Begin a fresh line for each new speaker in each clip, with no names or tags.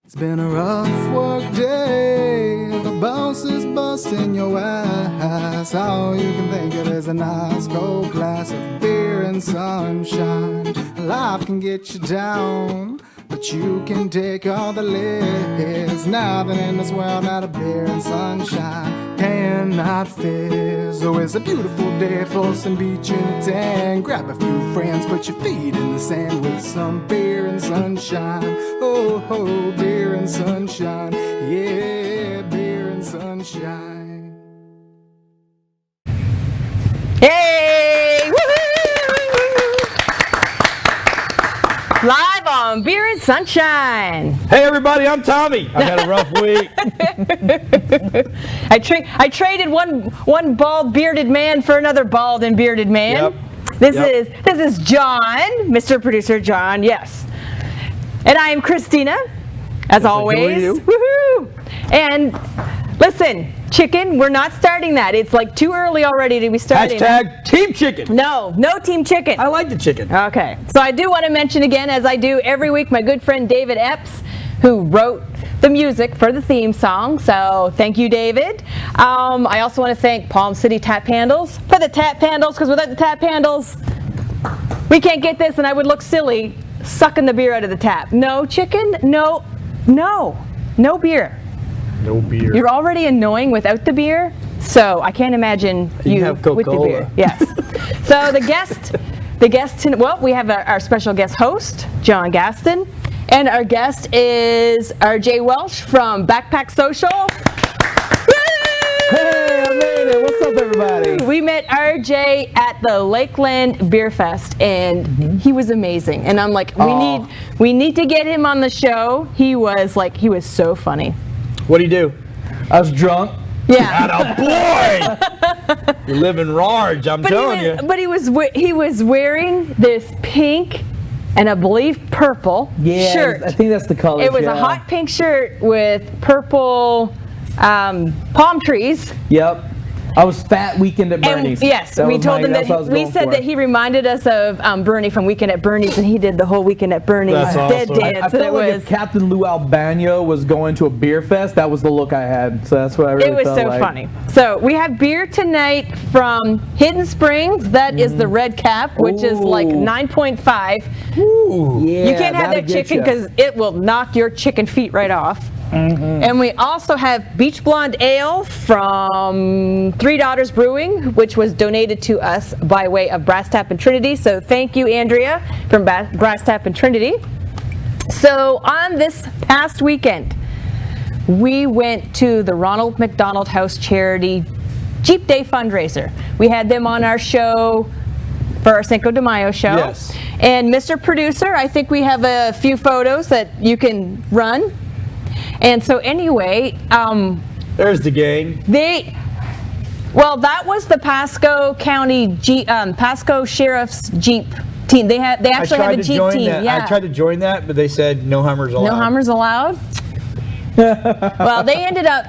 It's been a rough work day, the boss is busting your ass. All you can think of is a nice cold glass of beer and sunshine. Life can get you down, but you can take all the licks. Nothing in this world out of beer and sunshine cannot fizz. So it's a beautiful day for some beach in a tan. Grab a few friends, put your feet in the sand with some beer and sunshine. Oh, oh, beer and sunshine. Yeah, beer and sunshine.
Hey! Woo-hoo! Live on Beer and Sunshine.
Hey everybody, I'm Tommy. I've had a rough week.
I traded one bald bearded man for another bald and bearded man.
Yep.
This is John, Mr. Producer John. Yes. And I am Christina, as always. Woohoo! And listen, chicken, we're not starting that. It's like too early already to be starting.
Hashtag Team Chicken.
No Team Chicken.
I like the chicken.
Okay, so I do want to mention again, as I do every week, my good friend David Epps, who wrote the music for the theme song. So thank you, David. I also want to thank Palm City Tap Handles for the tap handles, because without the tap handles, we can't get this, and I would look silly sucking the beer out of the tap. No chicken, no beer.
No beer.
You're already annoying without the beer, so I can't imagine you
have
with the
Coca-Cola.
beer. Yes. So we have our special guest host, John Gaston, and our guest is RJ Welsh from Backpack Social.
Hey, I made it. What's up, everybody?
We met RJ at the Lakeland Beer Fest, and he was amazing. And I'm like, we need to get him on the show. He was so funny.
What'd he do?
I was drunk.
Yeah.
Atta boy! You're living large, I'm telling you.
But he was wearing this pink and I believe purple shirt.
I think that's the color.
It was a hot pink shirt with purple palm trees.
Yep. I was fat Weekend at
And
Bernie's.
yes, we told him we said that he reminded us of Bernie from Weekend at Bernie's, and he did the whole Weekend at Bernie's
That's
dead
awesome.
dance.
I felt like if Captain Lou Albano was going to a beer fest, that was the look I had. So that's what I really
It was
felt
so
like.
funny. So we have beer tonight from Hidden Springs. That is the red cap, which is like 9.5.
Ooh. Yeah,
You can't have that chicken because it will knock your chicken feet right off. And we also have Beach Blonde Ale from Three Daughters Brewing, which was donated to us by way of Brass Tap and Trinity. So thank you, Andrea, from Brass Tap and Trinity. So on this past weekend, we went to the Ronald McDonald House Charity Jeep Day fundraiser. We had them on our show for our Cinco de Mayo show.
Yes. And
Mr. Producer, I think we have a few photos that you can run. And so anyway,
There's the gang.
that was the Pasco County Pasco Sheriff's Jeep team. They actually have a Jeep team. Yeah.
I tried to join that, but they said no Hummers allowed.
No Hummers allowed. Well, they ended up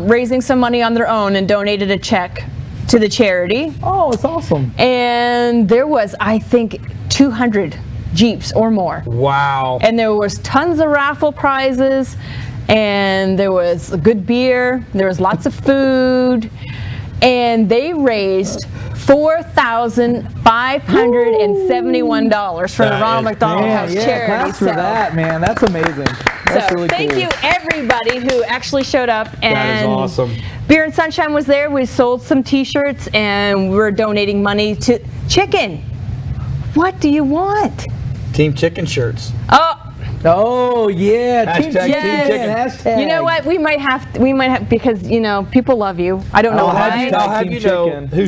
raising some money on their own and donated a check to the charity.
Oh, it's awesome.
And there was, I think, 200 Jeeps or more.
Wow.
And there was tons of raffle prizes, and there was good beer, there was lots of food, and they raised $4,571 for the Ronald McDonald House Charity.
Claps for that, man. That's amazing. That's really
thank
cool.
you everybody who actually showed up. And
That is awesome.
Beer and Sunshine was there. We sold some t-shirts, and we're donating money to Chicken. What do you want?
Team Chicken shirts.
Oh yeah,
Hashtag
Team Chicken.
Chicken.
Hashtag.
You know what? We might have because people love you. I don't know why.
I'll have you know
Chicken.
who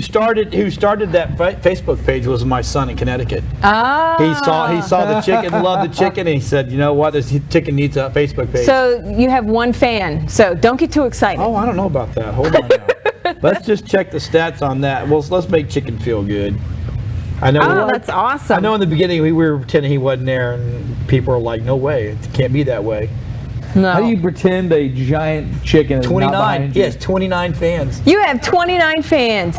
started that Facebook page was my son in Connecticut. He saw the chicken, loved the chicken, and he said, you know what, this chicken needs a Facebook page.
So you have one fan. So don't get too excited.
Oh, I don't know about that. Hold on now. Let's just check the stats on that. Well, let's make chicken feel good. I know.
That's awesome.
I know in the beginning we were pretending he wasn't there, and people are like, "No way, it can't be that way."
No.
How do you pretend a giant chicken is not
29.
behind you?
Yes, 29 fans.
You have 29 fans.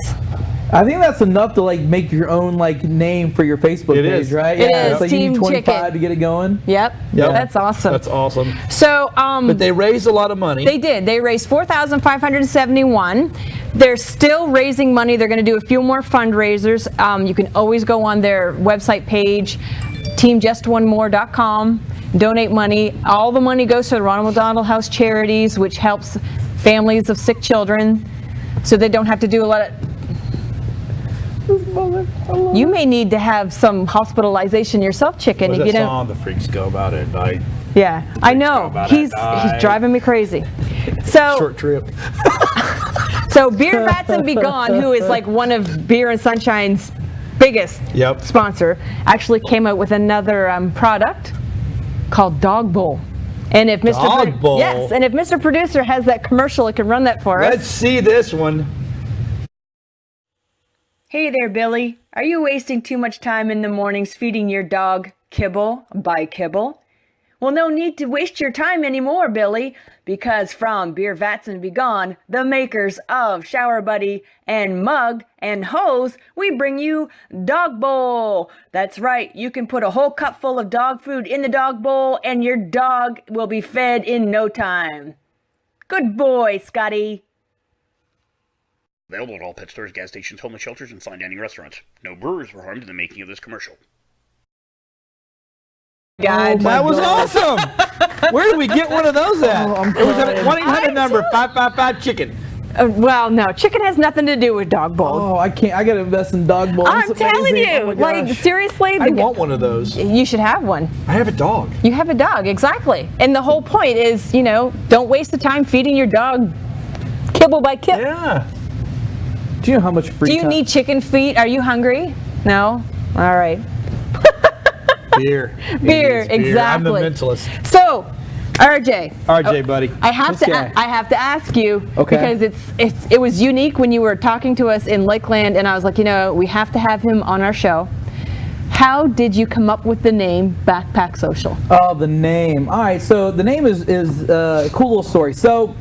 I think that's enough to like make your own like name for your Facebook
It
page,
is.
right?
It
yeah,
is.
It's like
Team
you need 25
Chicken.
to get it going.
Yep.
Yep.
That's awesome.
That's awesome.
So,
But they raised a lot of money.
they did. They raised $4,571. They're still raising money. They're going to do a few more fundraisers. You can always go on their website page, teamjustonmore.com, donate money. All the money goes to the Ronald McDonald House Charities, which helps families of sick children, so they don't have to do a lot of... You may need to have some hospitalization yourself, Chicken,
What's
if you
that
don't...
song, The Freaks Go About It?
Yeah, I know.
about
He's
it.
driving me crazy. So...
Short trip.
So Beer Vats and Be Gone, who is like one of Beer and Sunshine's biggest
Yep.
sponsor, actually came out with another product called Dog Bowl. And if Mr.
Dog Bowl?
Yes, and if Mr. Producer has that commercial, it can run that for us.
Let's see this one.
Hey there, Billy. Are you wasting too much time in the mornings feeding your dog kibble by kibble? Well, no need to waste your time anymore, Billy, because from Beer Vats and Be Gone, the makers of Shower Buddy and Mug and Hose, we bring you Dog Bowl. That's right, you can put a whole cup full of dog food in the dog bowl and your dog will be fed in no time. Good boy, Scotty.
Available at all pet stores, gas stations, homeless shelters, and fine dining restaurants. No brewers were harmed in the making of this commercial.
God.
That was awesome. Where did we get one of those at?
Oh, I'm
It was at a
crying.
1-800 number, 555-CHICKEN.
Well, no, chicken has nothing to do with dog bowls.
Oh, I can't. I gotta invest in dog bowls.
I'm
It's
telling
amazing.
you,
Oh my
like
gosh.
seriously,
I want one of those.
you should have one.
I have a dog.
You have a dog, exactly. And the whole point is, don't waste the time feeding your dog kibble by kibble.
Yeah.
Do you know how much free
Do you
time?
need chicken feet? Are you hungry? No? All right.
Beer.
Beer,
It is beer. I'm the
exactly.
mentalist.
So, RJ.
RJ, buddy.
I have
This
to.
guy.
I have to ask you
Okay.
because it was unique when you were talking to us in Lakeland, and I was like, we have to have him on our show. How did you come up with the name Backpack Social?
Oh, the name. All right, so the name is a cool little story. So,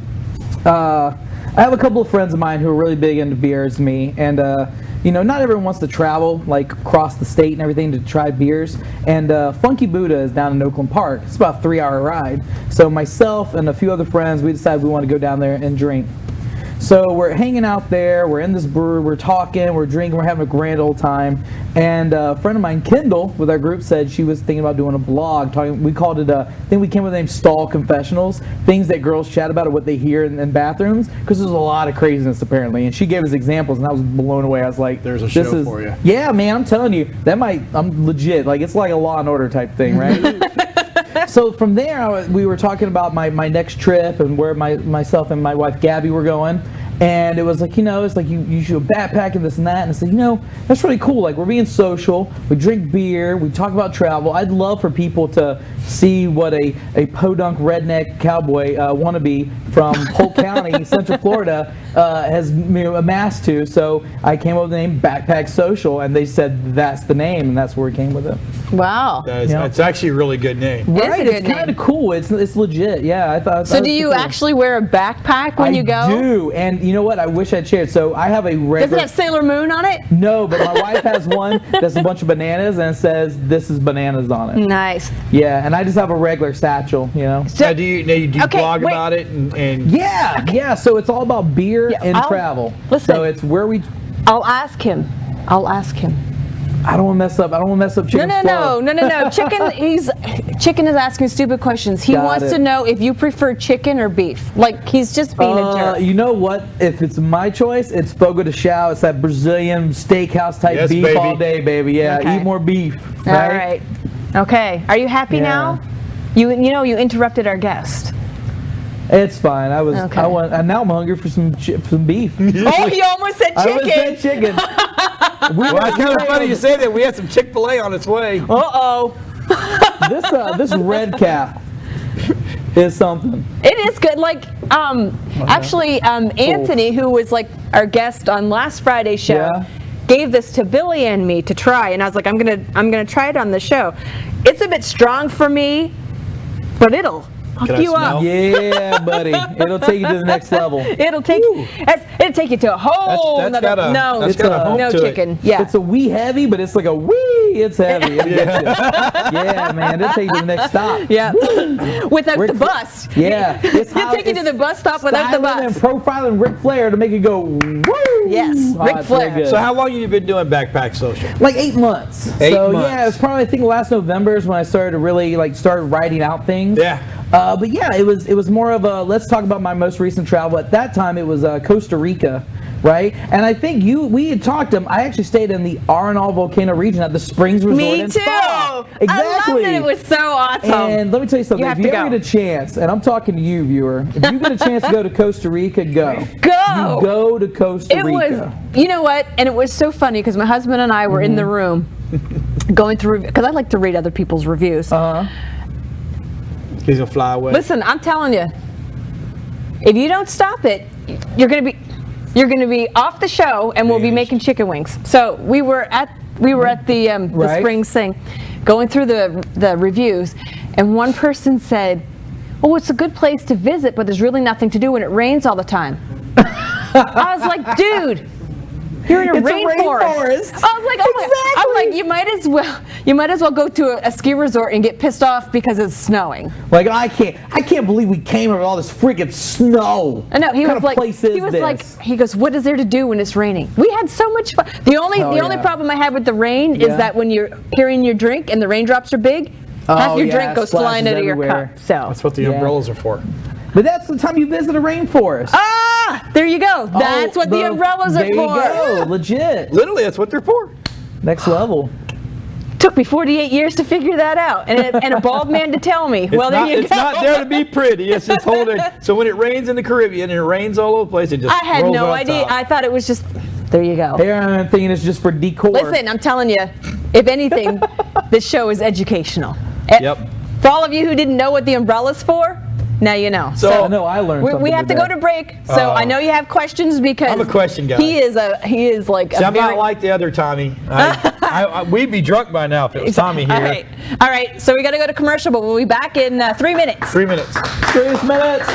I have a couple of friends of mine who are really big into beer as me, and not everyone wants to travel like across the state and everything to try beers. And Funky Buddha is down in Oakland Park. It's about a 3-hour ride. So myself and a few other friends, we decided we want to go down there and drink. So we're hanging out there, we're in this brewery, we're talking, we're drinking, we're having a grand old time. And a friend of mine, Kendall, with our group, said she was thinking about doing a blog. We called it, I think we came with the name Stall Confessionals, things that girls chat about or what they hear in bathrooms, because there's a lot of craziness apparently. And she gave us examples, and I was blown away. I was like,
There's a
this
show
is,
for you.
Yeah, man, I'm telling you, I'm legit. Like, it's like a Law and Order type thing, right? So from there, we were talking about my next trip and where myself and my wife Gabby were going. And it was like, it's like you should backpack and this and that. And I said, that's really cool. Like, we're being social. We drink beer. We talk about travel. I'd love for people to see what a podunk redneck cowboy wannabe from Polk County, Central Florida, has amassed to. So I came up with the name Backpack Social, and they said that's the name, and that's where we came with it.
Wow.
It's actually a really good name.
It is a
Right?
good
It's kind
name.
of cool. It's legit. Yeah, I thought.
So do you actually wear a backpack when you go?
I do, and you know what? I wish I'd shared. So I have a
Does
regular.
it have Sailor Moon on it?
No, but my wife has one that's a bunch of bananas and it says "This is bananas" on it.
Nice.
Yeah, and I just have a regular satchel,
Now, do you
Okay,
blog
wait.
about it and
Yeah. So it's all about beer
Yeah,
and
I'll-
travel.
listen.
So it's where we.
I'll ask him.
I don't want to mess up. I don't want to mess up chicken's flow.
No. Chicken is asking stupid questions. He
Got
wants
it.
to know if you prefer chicken or beef. Like, he's just being a jerk.
You know what? If it's my choice, it's fogo de chão. It's that Brazilian steakhouse type
Yes,
beef
baby.
all day, baby. Yeah,
Okay.
eat more beef.
All right. Okay. Are you happy
Yeah.
now? You interrupted our guest.
It's fine.
Okay.
And now I'm hungry for some beef.
Oh, you almost said
I almost
chicken.
said chicken.
well, it's kind of funny you say that. We had some Chick-fil-A on its way.
Uh-oh.
This red cap is something.
It is good. Like, actually, Anthony, who was like our guest on last Friday's show,
Yeah.
gave this to Billy and me to try, and I was like, I'm gonna try it on the show. It's a bit strong for me, but it'll
Can I
you
smell?
up.
Yeah, buddy. It'll take you to the next level.
It'll take you to a whole
That's
nother.
got a-
no,
that's got a hump
no
to it.
chicken. Yeah.
It's a wee heavy, but it's like a wee. It's heavy. It'll get you. Yeah, man. It'll take you to the next stop.
Yeah. Without
Rick
the bus.
Yeah. It's
You'll take you to the bus stop without the
styling and
bus.
profiling Ric Flair to make it go woo.
Yes,
Oh,
Ric
it's very
Flair.
good.
So how long have you been doing Backpack Social?
Like 8 months.
8
so
months.
yeah, it was probably I think last November is when I started to really started writing out things.
Yeah.
But yeah, it was more of a let's talk about my most recent travel. At that time, it was Costa Rica, right? And I think we had talked. I actually stayed in the Arenal Volcano region at the Springs Resort
Me
and
too.
Spa.
I
Exactly.
loved it. It was so awesome.
And let me tell you something.
You have
If you
to
ever
go.
get a chance, and I'm talking to you, viewer, if you get a chance to go to Costa Rica, go.
Go.
You go to Costa
It
Rica.
was, you know what? And it was so funny because my husband and I were in the room going through, because I like to read other people's reviews.
He's gonna fly away.
Listen, I'm telling you, if you don't stop it, you're gonna be off the show, and we'll be
Vanished.
making chicken wings. So we were at the
Right.
Springs thing, going through the reviews, and one person said, "Oh, it's a good place to visit, but there's really nothing to do when it rains all the time." I was like, dude. You're in a
It's a
rainforest.
rainforest.
I was like, oh my, I'm like, you might as well go to a ski resort and get pissed off because it's snowing.
Like I can't believe we came over all this freaking snow.
I know he
What
was
kind
like,
of place is
he was
this?
like, he goes, what is there to do when it's raining? We had so much fun. The only
yeah.
problem I have with the rain is
Yeah.
that when you're carrying your drink and the raindrops are big, half
Oh,
your
yeah,
drink goes
splashes
flying into your
everywhere.
cup. So
That's what the
Yeah.
umbrellas are for.
But that's the time you visit a rainforest.
there you go. That's
Oh,
what the umbrellas are
there
for.
you go. Legit.
Literally, that's what they're for.
Next level.
Took me 48 years to figure that out, and a bald man to tell me. Well, there you
It's
go.
not there to be pretty. It's just holding. So when it rains in the Caribbean and it rains all over the place, it just
I had
rolls
no
on
idea.
top.
I thought it was just. There you go.
Here I'm thinking it's just for decor.
Listen, I'm telling you, if anything, this show is educational.
Yep.
For all of you who didn't know what the umbrella's for, now you know.
So-
I know I learned
we
something
have to go
today.
to break. So I know you have questions because
I'm a question guy.
He is like
See,
a
I'm
very,
not like the other Tommy. We'd be drunk by now if it was Tommy here.
All right. So we got to go to commercial, but we'll be back in 3 minutes.
3 minutes.
3 minutes.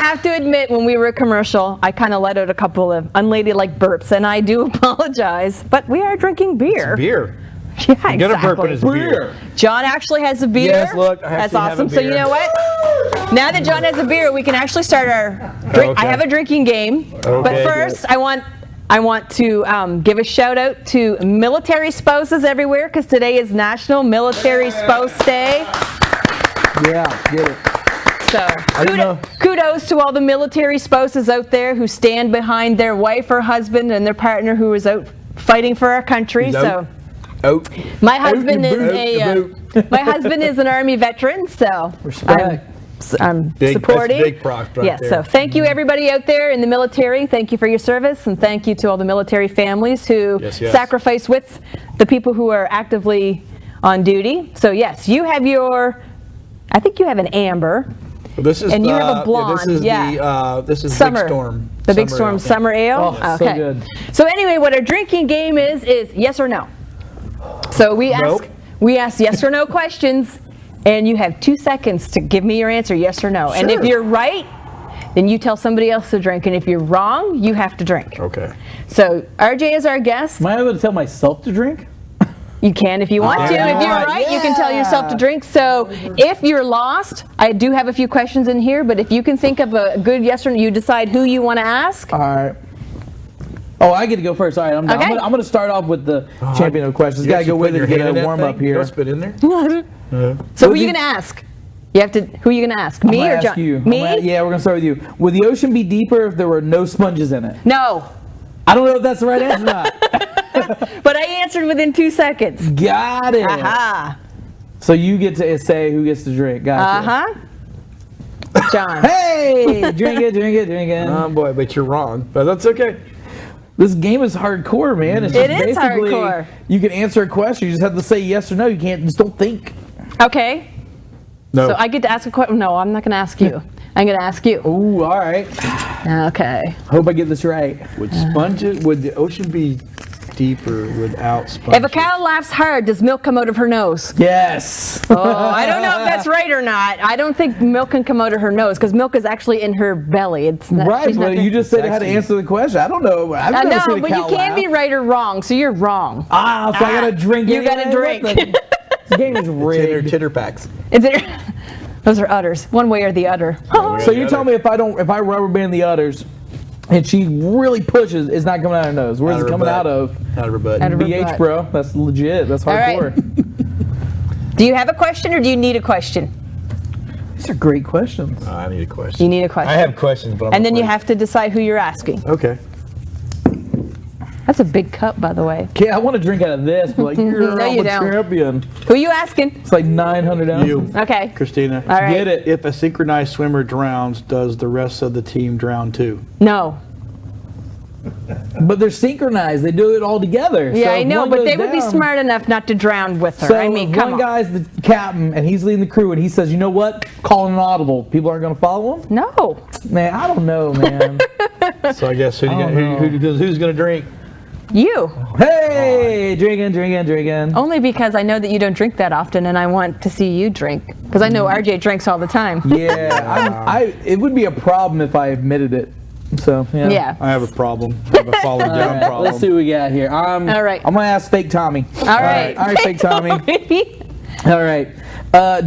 have to admit, when we were a commercial, I kind of let out a couple of unladylike burps, and I do apologize. But we are drinking beer.
Beer.
Yeah,
You got a burp in
exactly.
his beer.
John actually has a beer.
Yes, look, I
That's
actually have
awesome.
a
So you
beer.
know what? Now that John has a beer, we can actually start our drink.
Okay.
I have a drinking game. But
Okay,
first, I want to give a shout out to military spouses everywhere, because today is National Military Spouse Day.
Yeah, get it.
So
didn't know.
kudos to all the military spouses out there who stand behind their wife or husband and their partner who is out fighting for our country.
He's
So
out. Out.
my husband is
boot.
my husband is an Army veteran, so
Respect.
I'm
Big,
supporting.
that's big props right
Yes,
there.
so thank you everybody out there in the military. Thank you for your service, and thank you to all the military families who
Yes, yes.
sacrifice with the people who are actively on duty. So yes, you have I think you have an amber.
This is
And you
the,
have a blonde,
This is
yeah.
this is
Summer.
Big Storm.
The Big
Summer
Storm
ale.
Summer Ale?
Oh, so good.
So anyway, what our drinking game is yes or no. So we
Nope.
ask yes or no questions, and you have 2 seconds to give me your answer, yes or no. And if
Sure.
you're right, then you tell somebody else to drink, and if you're wrong, you have to drink.
Okay.
So RJ is our guest.
Am I able to tell myself to drink?
You can if you want to.
yeah.
If you're right, you can tell yourself to drink. So if you're lost, I do have a few questions in here, but if you can think of a good yes or no, you decide who you want to ask.
All right. Oh, I get to go first. All right, I'm
Okay.
going to start off with the champion of questions. Got to go with it to get a warm up here.
Don't spit in there.
So who are you going to ask? You have to. Who are you going to ask? Me
I'm
or
gonna
John?
ask you.
Me?
Yeah, we're going to start with you. Would the ocean be deeper if there were no sponges in it?
No.
I don't know if that's the right answer or not.
But I answered within 2 seconds.
Got it.
Aha.
So you get to say who gets to drink. Gotcha.
John.
Hey, drink it.
Oh boy, but you're wrong. But that's okay.
This game is hardcore, man. It's
It
just
is
basically,
hardcore.
You can answer a question. You just have to say yes or no. You can't just don't think.
Okay.
No.
So I get to ask a question. No, I'm not going to ask you. I'm going to ask you.
Ooh, all right.
Okay.
Hope I get this right.
Would the ocean be deeper without sponges?
If a cow laughs hard, does milk come out of her nose?
Yes.
Oh, I don't know if that's right or not. I don't think milk can come out of her nose because milk is actually in her belly. It's not,
Right,
she's not
but
gonna-
you just said how to
Sexy.
answer the question. I don't know. I've never
No,
seen a
but you
cow
can be
laugh.
right or wrong, so you're wrong.
Ah, so I gotta drink.
You gotta
anyway?
drink.
What the- This game is
It's in her
rigged.
titter packs.
Is it? Those are udders. One way or the other.
So you tell me if I rubber band the udders, and she really pushes, it's not coming out of her nose. Where's it coming out of?
Out of her butt.
Out of her
BH,
butt.
bro. That's legit. That's
All right.
hardcore.
Do you have a question or do you need a question?
These are great questions.
I need a question.
You need a question.
I have questions, but I'm
And then you
afraid.
have to decide who you're asking.
Okay.
That's a big cup, by the way.
Okay, I want to drink out of this, but like you're
No, you
a
don't.
champion.
Who are you asking?
It's like 900 ounces.
You.
Okay.
Christina.
All right.
Get it.
If a synchronized swimmer drowns, does the rest of the team drown too?
No.
But they're synchronized. They do it all together.
Yeah,
So
I
if
know,
one
but
goes
they would be
down-
smart enough not to drown with her.
So
I mean,
if
come
one
on.
guy's the captain and he's leading the crew and he says, you know what? Call an audible. People aren't going to follow him?
No.
Man, I don't know, man.
So I guess who's
don't
going to drink?
You.
Hey, drinking.
Only because I know that you don't drink that often and I want to see you drink. Because I know RJ drinks all the time.
Yeah, it would be a problem if I admitted it. So, yeah.
Yeah.
I have a problem. I have a falling
All
down
right,
problem.
let's see what we got here.
All right.
I'm going to ask Fake Tommy.
All right.
All right, Fake Tommy. All right.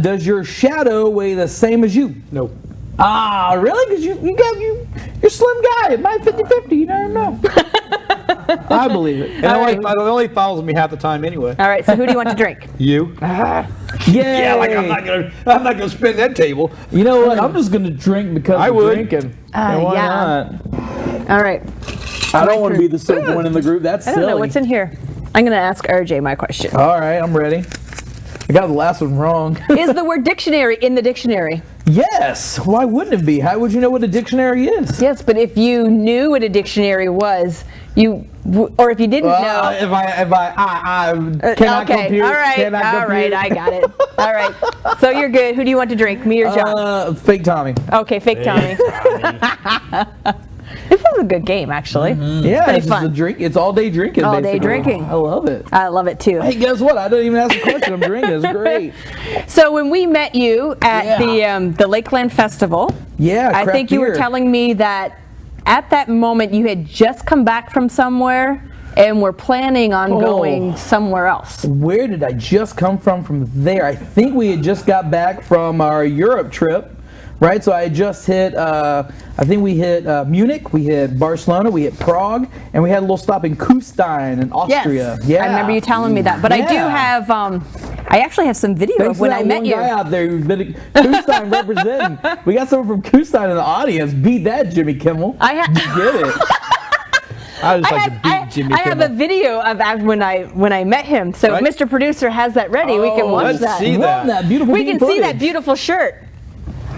Does your shadow weigh the same as you?
Nope.
Ah, really? Because you're a slim guy. It might 50-50. You never know. I believe it.
And it only follows me half the time anyway.
All right, so who do you want to drink?
You?
Yay.
Yeah, like I'm not gonna spin that table.
You know what? I'm just gonna drink because
I
I'm
would.
drinking. And why
yeah.
not?
All right.
I don't want to be the silver one in the group. That's
I
silly.
don't know what's in here. I'm going to ask RJ my question.
All right, I'm ready. I got the last one wrong.
Is the word dictionary in the dictionary?
Yes. Why wouldn't it be? How would you know what a dictionary is?
Yes, but if you knew what a dictionary was, or if you didn't know.
If I cannot
Okay,
compute.
all right,
cannot
all
compute.
right, I got it. All right, so you're good. Who do you want to drink, me or John?
Fake Tommy.
Okay, fake Tommy. This is a good game, actually.
Yeah,
pretty
it's
fun.
just a drink. It's all day drinking.
All day
basically.
drinking.
I love it.
I love it too.
Hey, guess what? I didn't even ask a question. I'm drinking. It's great.
So when we met you at the Lakeland Festival,
Yeah,
I
craft
think you were
beer.
telling me that at that moment you had just come back from somewhere and were planning on going somewhere else.
Where did I just come from there? I think we had just got back from our Europe trip, right? So I had just hit, I think we hit Munich, we hit Barcelona, we hit Prague, and we had a little stop in Kufstein in Austria.
Yes,
Yeah.
I remember you telling me that. But I do
Yeah.
have, I actually have some video
Thanks
of when
to
I
that
met
one
you.
guy out there who's been at Kufstein representing. We got someone from Kufstein in the audience. Beat that, Jimmy Kimmel.
I ha-
You get it.
I just like to beat Jimmy
I have
Kimmel.
a video of when I met him. So
Right.
if Mr. Producer has that ready, we can watch
let's
that.
see
Love that beautiful
We can
team
see that
footage.
beautiful shirt.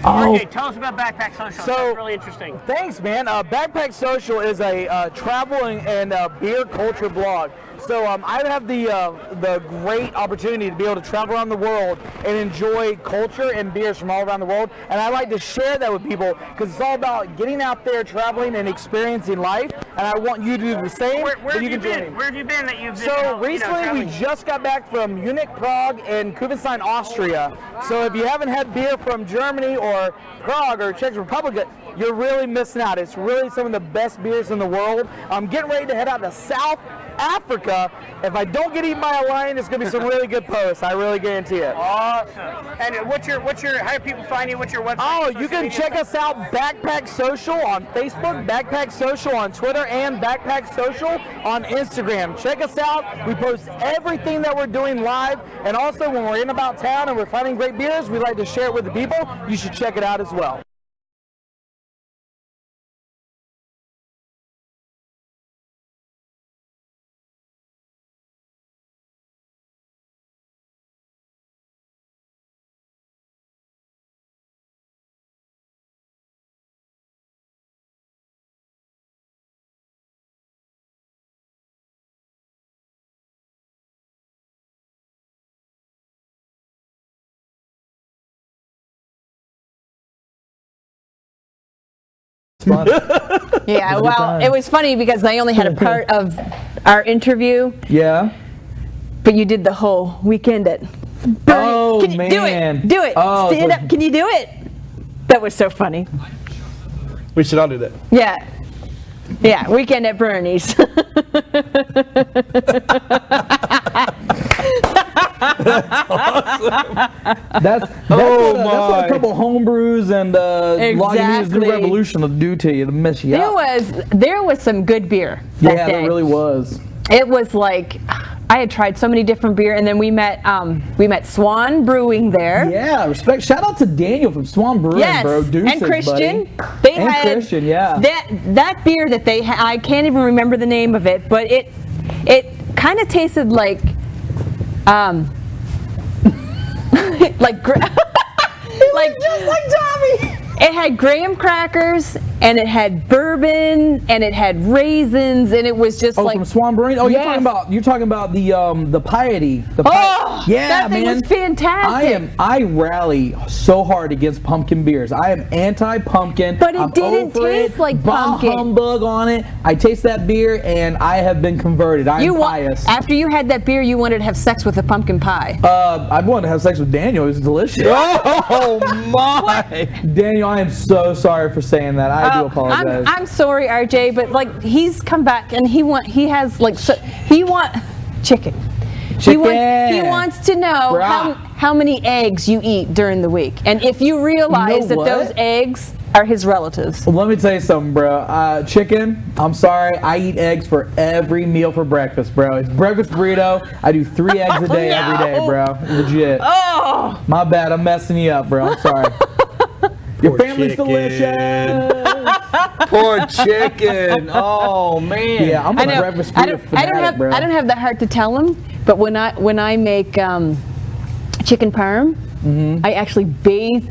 Oh,
Okay, tell us about Backpack Social. That's really interesting.
Thanks, man. Backpack Social is a traveling and beer culture blog. So I have the great opportunity to be able to travel around the world and enjoy culture and beers from all around the world. And I like to share that with people because it's all about getting out there, traveling, and experiencing life. And I want you to do the same.
Where
and
have you
can join me.
been? Where have you been that you've been?
So recently we just got back from Munich, Prague, and Kufstein, Austria. So if you haven't had beer from Germany or Prague or Czech Republic, you're really missing out. It's really some of the best beers in the world. I'm getting ready to head out to South Africa. If I don't get eaten by a lion, it's gonna be some really good posts. I really guarantee it.
Awesome. And how do people find you? What's your website?
Oh,
social
you can
media
check
stuff?
us out, Backpack Social on Facebook, Backpack Social on Twitter, and Backpack Social on Instagram. Check us out. We post everything that we're doing live, and also when we're in about town and we're finding great beers, we like to share it with the people. You should check it out as well.
it's fun.
Yeah,
good
well,
time.
it was funny because I only had a part of our interview,
Yeah.
but you did the whole weekend at Bernie.
Oh,
Can you do
man.
it? Do it.
Oh,
Stand
so-
up. Can you do it? That was so funny.
We should all do that.
Yeah. Yeah, weekend at Bernie's.
That's
Oh,
what
my.
a couple homebrews and Lagunitas New
Exactly.
Revolution will do to you to mess you up.
There was some good beer that
Yeah,
day.
there really was.
It was like I had tried so many different beer, and then we met Swan Brewing there.
Yeah, respect. Shout out to Daniel from Swan Brewing,
Yes,
bro. Deuces,
and Christian.
buddy.
They
and
had
Christian, yeah.
that beer that they had. I can't even remember the name of it, but it kind of tasted like like just like Tommy. It had graham crackers, and it had bourbon, and it had raisins, and it was just
Oh,
like
from Swan Brewing. Oh,
Yes.
you're talking about the piety.
Oh,
yeah,
that thing
man.
was fantastic.
I rally so hard against pumpkin beers. I am anti-pumpkin.
But it
I'm
didn't
over
taste
it.
like
Bah
pumpkin.
humbug on it. I taste that beer and I have been converted. I'm pious.
After you had that beer, you wanted to have sex with a pumpkin pie.
I wanted to have sex with Daniel. It was delicious.
Oh my!
Daniel, I am so sorry for saying that. I do apologize.
I'm sorry, RJ, but like he's come back and he want chicken. He wants to know
Brah.
how many eggs you eat during the week, and if you realize that
what?
those eggs are his relatives.
Let me tell you something, bro. Chicken, I'm sorry. I eat eggs for every meal for breakfast, bro. It's breakfast burrito. I do 3 eggs a day every day, bro. Legit.
Oh,
My bad. I'm messing you up, bro. I'm sorry. Your
Poor
family's
chicken.
delicious.
Poor chicken. Oh man.
Yeah, I'm
I
a
know.
breakfast
I
burrito
don't
fanatic,
have
bro.
I don't have the heart to tell him, but when I make chicken parm, I actually bathe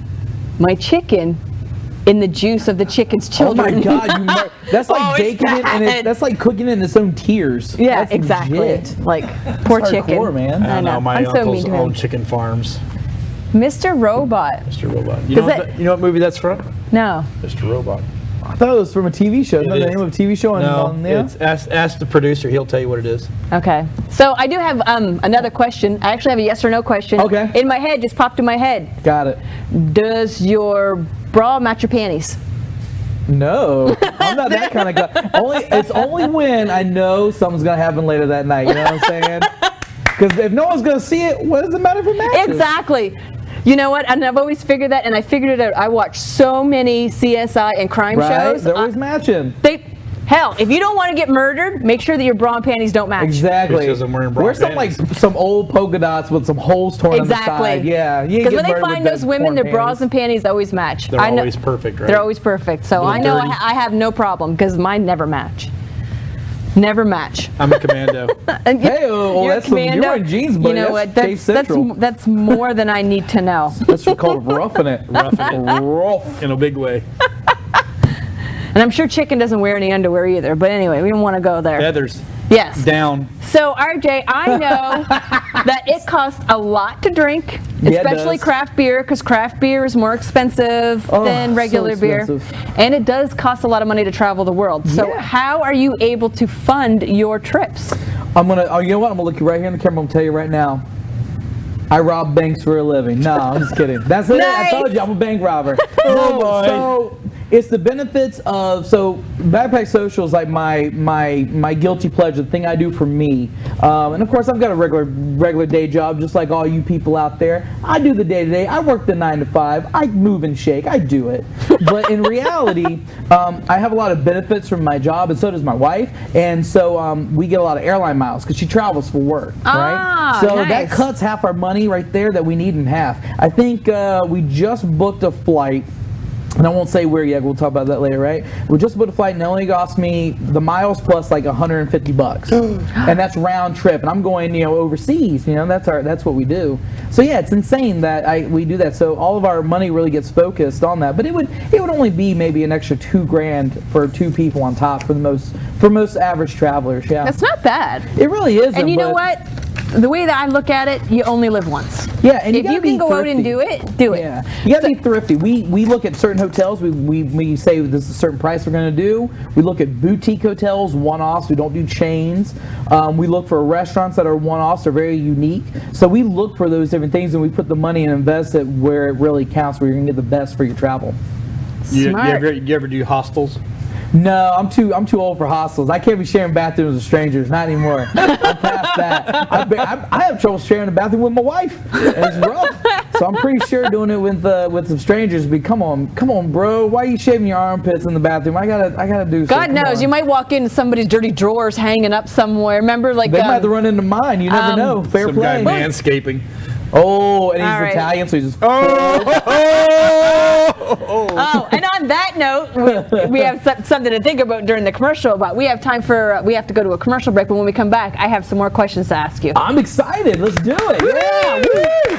my chicken in the juice of the chicken's
Oh my
children.
God, that's like
Oh, it's
baking it, and
bad.
that's like cooking it in its own tears.
Yeah,
That's
exactly.
legit.
Like poor
That's
chicken.
hardcore, man.
I know.
My
I'm so mean
uncles
to
own
him.
chicken farms.
Mr. Robot.
Mr. Robot.
Does that-
You know what movie that's from?
No.
Mr. Robot.
I thought it was from a TV show. Isn't that the name of a TV show?
It's ask the producer. He'll tell you what it is.
Okay. So I do have another question. I actually have a yes or no question.
Okay.
In my head, just popped in my head.
Got it.
Does your bra match your panties?
No, I'm not that kind of guy. It's only when I know something's gonna happen later that night. You know what I'm saying? Because if no one's gonna see it, what does it matter if it matches?
Exactly. You know what? And I've always figured that, and I figured it out. I watch so many CSI and crime shows.
They're always matching.
Hell, if you don't want to get murdered, make sure that your bra and panties don't match.
Exactly.
Because I'm wearing bra
Wear some
panties.
some old polka dots with some holes torn on the side. Yeah.
Because when they find those women, their bras and panties always match.
They're always perfect, right?
They're always perfect. So I know I have no problem because mine never match. Never match.
I'm a commando.
Hey, well,
You're a
that's you're
commando.
wearing jeans, buddy.
You know what? That's more than I need to know.
That's called roughing it.
Rough in a big way.
And I'm sure Chicken doesn't wear any underwear either. But anyway, we don't want to go there.
Feathers.
Yes.
Down.
So, RJ, I know that it costs a lot to drink, especially craft beer, because craft beer is more expensive than regular beer. And it does cost a lot of money to travel the world. So how are you able to fund your trips?
You know what? I'm gonna look you right here in the camera. I'm gonna tell you right now. I rob banks for a living. No, I'm just kidding. That's it. I told you, I'm a bank robber. So it's the benefits of Backpack Social is like my guilty pleasure, the thing I do for me. And of course, I've got a regular day job, just like all you people out there. I do the day-to-day. I work the 9 to 5. I move and shake. I do it. But in reality, I have a lot of benefits from my job, and so does my wife. And so we get a lot of airline miles because she travels for work, right? So that cuts half our money right there that we need in half. I think we just booked a flight. And I won't say where yet. We'll talk about that later, right? We just booked a flight, and it only cost me the miles plus like $150, and that's round trip. And I'm going, overseas. That's what we do. So yeah, it's insane that we do that. So all of our money really gets focused on that. But it would only be maybe an extra $2,000 for 2 people on top for most average travelers. Yeah,
That's not bad.
it really is.
And you know what? The way that I look at it, you only live once.
Yeah, and
if you can go out and do it, do it.
Yeah, you gotta be thrifty. We look at certain hotels. We say this is a certain price we're gonna do. We look at boutique hotels, one-offs. We don't do chains. We look for restaurants that are one-offs, are very unique. So we look for those different things, and we put the money and invest it where it really counts, where you're gonna get the best for your travel.
You ever do hostels?
No, I'm too old for hostels. I can't be sharing bathrooms with strangers. Not anymore. I'm past that. I have trouble sharing a bathroom with my wife. And it's rough. So I'm pretty sure doing it with some strangers. But come on, bro. Why are you shaving your armpits in the bathroom? I gotta do.
God knows, you might walk into somebody's dirty drawers hanging up somewhere. Remember, like
they might run into mine. You never know. Fair
some
play.
Guy manscaping.
Oh, and he's Italian, so he's just.
Oh, and on that note, we have something to think about during the commercial. But we have time we have to go to a commercial break. But when we come back, I have some more questions to ask you.
I'm excited. Let's do it. Yeah. Woo!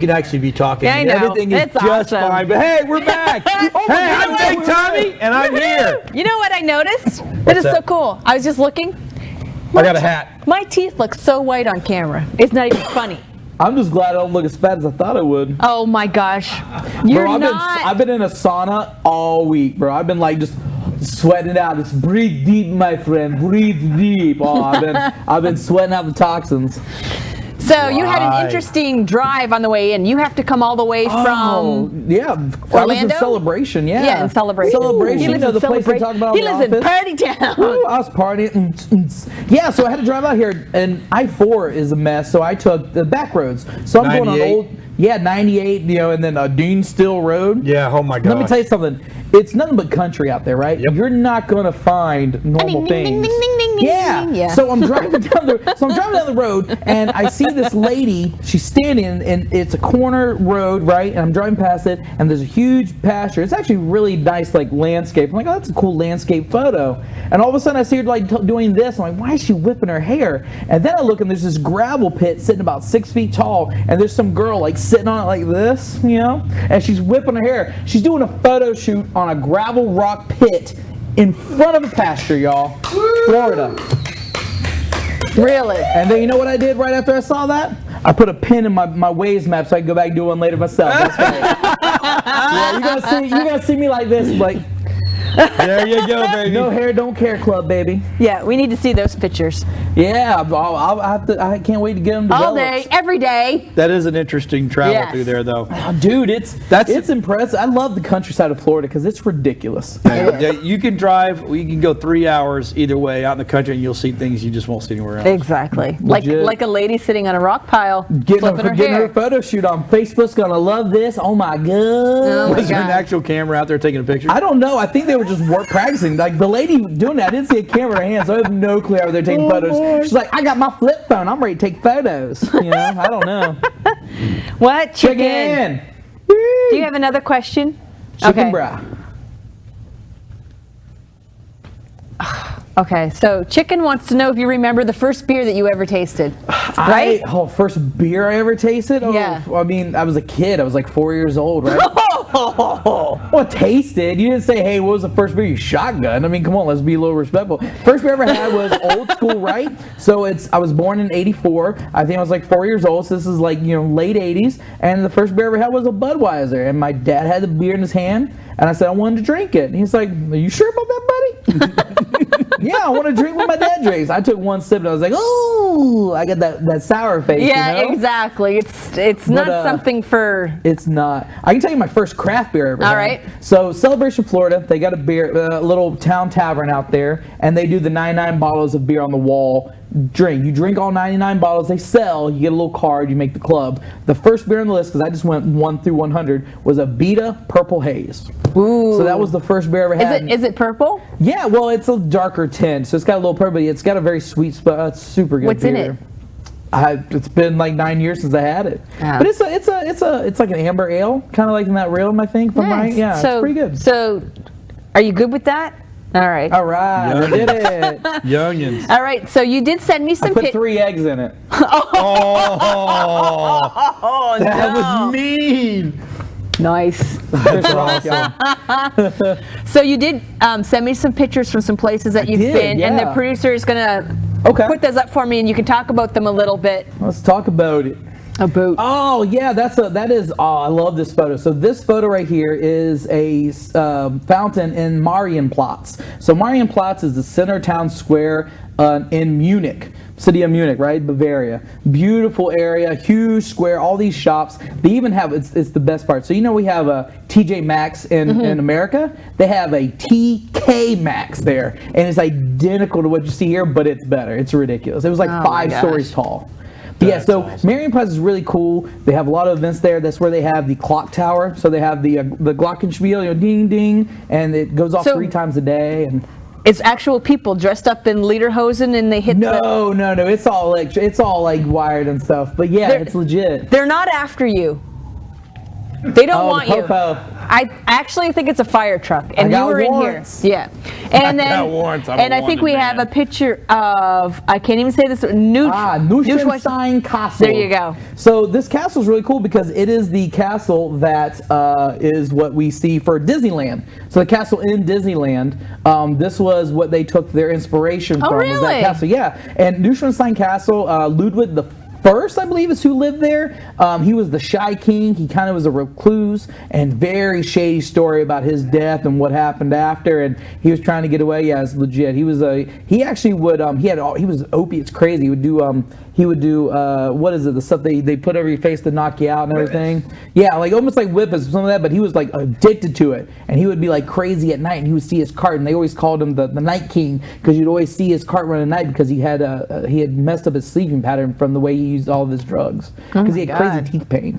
can actually be talking.
Yeah, I
and
know.
Everything is
It's
just
awesome.
fine. But hey, we're back. Hey, I'm Big Tommy, and I'm here.
You know what I noticed? That is so
that?
cool. I was just looking.
I got a hat.
My teeth look so white on camera. It's not even funny.
I'm just glad I don't look as fat as I thought I would.
Oh my gosh. You're
Bro,
not.
I've been in a sauna all week, bro. I've been like just sweating it out. Just breathe deep, my friend. Breathe deep. Oh, I've been sweating out the toxins.
So you had an
Right.
interesting drive on the way in. You have to come all the way from
Yeah. I was in
Orlando?
Celebration, yeah.
Yeah, in Celebration.
Celebration,
He
you
lives
know,
in
the place they
Celebration.
talk about
He
in the
lives in
office.
Party Town.
Woo, I was partying. Yeah, so I had to drive out here, and I-4 is a mess, so I took the back roads. So I'm going on
98?
old, 98, and then Dean Still Road.
Yeah, oh my God.
Let me tell you something. It's nothing but country out there, right?
Yep.
You're not gonna find normal
Ding, ding, ding,
things.
ding, ding, ding, ding,
Yeah.
ding, yeah.
So I'm driving down the road, and I see this lady. She's standing, and it's a corner road, right? And I'm driving past it, and there's a huge pasture. It's actually really nice, like landscape. I'm like, oh, that's a cool landscape photo. And all of a sudden, I see her like doing this. I'm like, why is she whipping her hair? And then I look, and there's this gravel pit sitting about 6 feet tall, and there's some girl like sitting on it like this, and she's whipping her hair. She's doing a photo shoot on a gravel rock pit in front of a pasture, y'all. Florida.
Really?
And then you know what I did right after I saw that? I put a pin in my Waze map so I can go back and do one later myself. That's right. Yeah, you're gonna see me like this, like
There you go, baby.
no hair, don't care club, baby.
Yeah, we need to see those pictures.
Yeah, I'll have to. I can't wait to get them developed.
All day, every day.
That is an interesting travel
Yes.
through there, though.
Oh, dude, it's impressive. I love the countryside of Florida because it's ridiculous.
Yeah, you can drive. You can go 3 hours either way out in the country, and you'll see things you just won't see anywhere else.
Exactly.
Legit.
Like a lady sitting on a rock pile, flipping her
Getting
hair.
her photo shoot on Facebook's gonna love this. Oh my god.
Oh my
Was there an
God.
actual camera out there taking a picture?
I don't know. I think they were just practicing. Like the lady doing that, I didn't see a camera in her hand, so I have no clue how they're taking photos. She's like, I got my flip phone. I'm ready to take photos. I don't know.
What? Chicken.
Chicken.
Do you have another question?
Chicken
Okay.
bra.
Okay, so Chicken wants to know if you remember the first beer that you ever tasted. Right?
First beer I ever tasted? Oh,
Yeah.
I mean, I was a kid. I was like 4 years old, right? Well, tasted. You didn't say, hey, what was the first beer you shotgun? I mean, come on, let's be a little respectful. First beer I ever had was old school, right? So I was born in 84. I think I was like 4 years old. So this is like, late 80s. And the first beer I ever had was a Budweiser. And my dad had the beer in his hand. And I said, I wanted to drink it. And he's like, are you sure about that, buddy? Yeah, I want to drink what my dad drinks. I took one sip and I was like, oh, I got that sour face.
Yeah,
you know?
exactly. It's not something for.
It's not. I can tell you my first craft beer I ever had.
All right.
So Celebration, Florida, they got a beer, a little town tavern out there, and they do the 99 bottles of beer on the wall. You drink all 99 bottles they sell, you get a little card, you make the club. The first beer on the list, because I just went 1 through 100, was a Beta Purple Haze.
Ooh.
So that was the first beer I ever had.
Is it purple?
Yeah, well, it's a darker tint, so it's got a little purple. It's got a very sweet spot. It's super good.
What's
beer.
in it?
It's been like 9 years since I had it,
Ah.
but it's like an amber ale, kind of like in that realm, I think. If I'm right, yeah,
So,
it's pretty good.
So, are you good with that? All right.
All right, I did it.
Youngins.
All right. So you did send me some
Put 3 eggs in it.
Oh,
Oh,
that
no.
was mean.
Nice.
That's awesome.
So you did send me some pictures from some places that you've
did,
been, and the
yeah.
producer is gonna
Okay.
put those up for me, and you can talk about them a little bit.
Let's talk about it.
About.
Oh yeah, I love this photo. So this photo right here is a fountain in Marienplatz. So Marienplatz is the center town square in Munich, city of Munich, right? Bavaria. Beautiful area, huge square, all these shops. They even have, it's the best part. So we have a TJ Maxx in America. They have a TK Maxx there, and it's identical to what you see here, but it's better. It's ridiculous. It was like
Oh, my
5
gosh.
stories tall. But yeah, so Marienplatz is really cool. They have a lot of events there. That's where they have the clock tower. So they have the glockenspiel, ding ding, and it goes off
So-
3 times a day. And
It's actual people dressed up in lederhosen, and they hit the.
no, it's all like wired and stuff. But yeah,
They're-
it's legit.
They're not after you. They don't want
the
you.
popo.
I actually think it's a fire truck, and
got
you were
warrants.
in here. Yeah, and then
got warrants. I'm a
and I think we
wanted
have
man.
a picture of I can't even say this.
Neuschwanstein Castle.
There you go.
So this castle is really cool because it is the castle that is what we see for Disneyland. So the castle in Disneyland, this was what they took their inspiration from. Was that
really?
castle, yeah. And Neuschwanstein Castle, Ludwig the First, I believe, is who lived there. He was the Shy King. He kind of was a recluse, and very shady story about his death and what happened after. And he was trying to get away. Yeah, it's legit. He was he actually would he was opiates crazy. He would do what is it? The stuff they put over your face to knock you out and everything. Yeah, like almost like whippets, some of that. But he was like addicted to it, and he would be like crazy at night. And he would see his cart, and they always called him the Night King because you'd always see his cart run at night because he had messed up his sleeping pattern from the way he used all of his drugs because he had crazy teeth pain.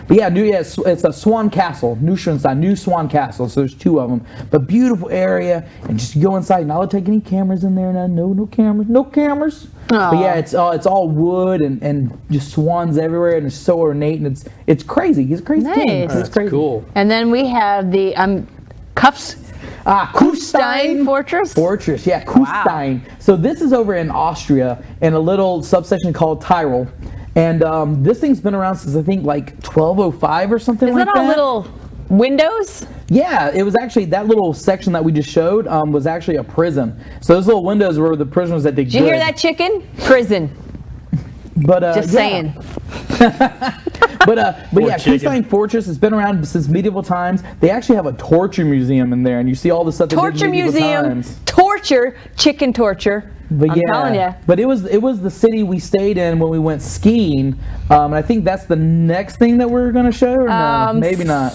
But yeah, it's a Swan Castle, Neuschwanstein, New Swan Castle. So there's two of them, but beautiful area, and just go inside. Not allowed to take any cameras in there. No cameras. But yeah, it's all wood and just swans everywhere, and it's so ornate, and it's crazy. He's a crazy king.
Nice.
It's crazy.
Cool.
And then we have the
Kufstein
Fortress.
Yeah, Kufstein. So this is over in Austria in a little subsection called Tyrol. And this thing's been around since I think like 1205 or something like that.
Is that all little windows?
Yeah, it was actually that little section that we just showed was actually a prison. So those little windows were the prisoners that
Did you hear that, chicken? Prison.
But
Just saying.
But yeah,
chicken.
Kufstein Fortress has been around since medieval times. They actually have a torture museum in there, and you see all the stuff they did
Torture
in medieval
museum.
times.
Torture. Chicken torture.
But
I'm telling ya.
But it was the city we stayed in when we went skiing, and I think that's the next thing that we're gonna show. Or no, maybe not.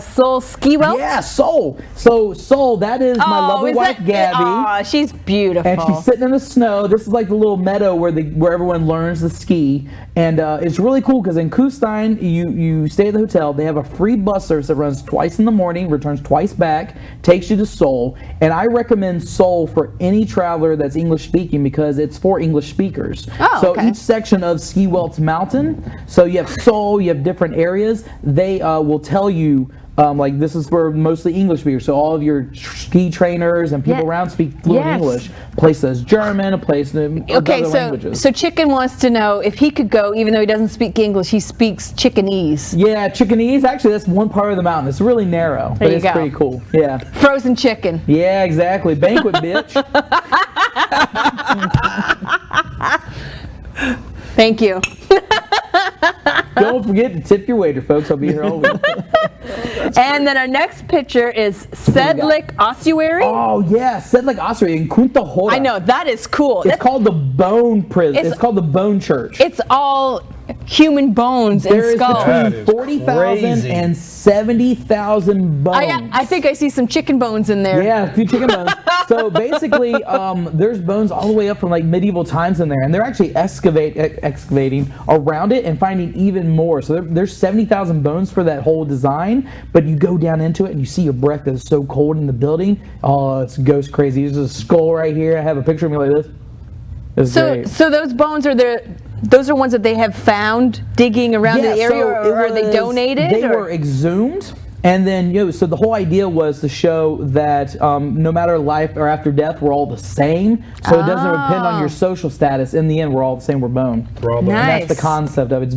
Seoul Ski Welt?
Yeah, Seoul. So Seoul, that is my lovely
is
wife
that,
Gabby.
Oh, she's beautiful.
And she's sitting in the snow. This is like the little meadow where everyone learns to ski, and it's really cool because in Kufstein you stay at the hotel. They have a free bus service that runs twice in the morning, returns twice back, takes you to Seoul. And I recommend Seoul for any traveler that's English speaking because it's for English speakers.
Oh,
so
okay.
each section of Ski Welt's mountain. So you have Seoul, you have different areas. They will tell you. Like this is for mostly English speakers, so all of your ski trainers and people around speak fluent English. A place that's German, a place that other languages.
So Chicken wants to know if he could go, even though he doesn't speak English, he speaks Chickenese.
Yeah, Chickenese. Actually, that's one part of the mountain. It's really narrow, but it's pretty cool. Yeah.
Frozen chicken.
Yeah, exactly. Banquet, bitch.
Thank you.
Don't forget to tip your waiter, folks. I'll be here all week.
And then our next picture is Sedlik Ossuary.
Oh yeah, Sedlik Ossuary in Kunta Hora.
I know, that is cool.
It's called the Bone Prison. It's called the Bone Church.
It's all human bones
There
and
is
skulls.
between 40,000 and 70,000 bones.
I think I see some chicken bones in there.
Yeah, a few chicken bones. So basically, there's bones all the way up from like medieval times in there, and they're actually excavating around it and finding even more. So there's 70,000 bones for that whole design, but you go down into it and you see your breath that is so cold in the building. Oh, it's ghost crazy. There's a skull right here. I have a picture of me like this. It's great.
So those bones are those are ones that they have found digging around the area, or are they donated?
They were exhumed. And then, so the whole idea was to show that no matter life or after death, we're all the same. So it doesn't depend on your social status. In the end, we're all the same. We're bone.
We're all bone.
Nice.
And that's the concept of it.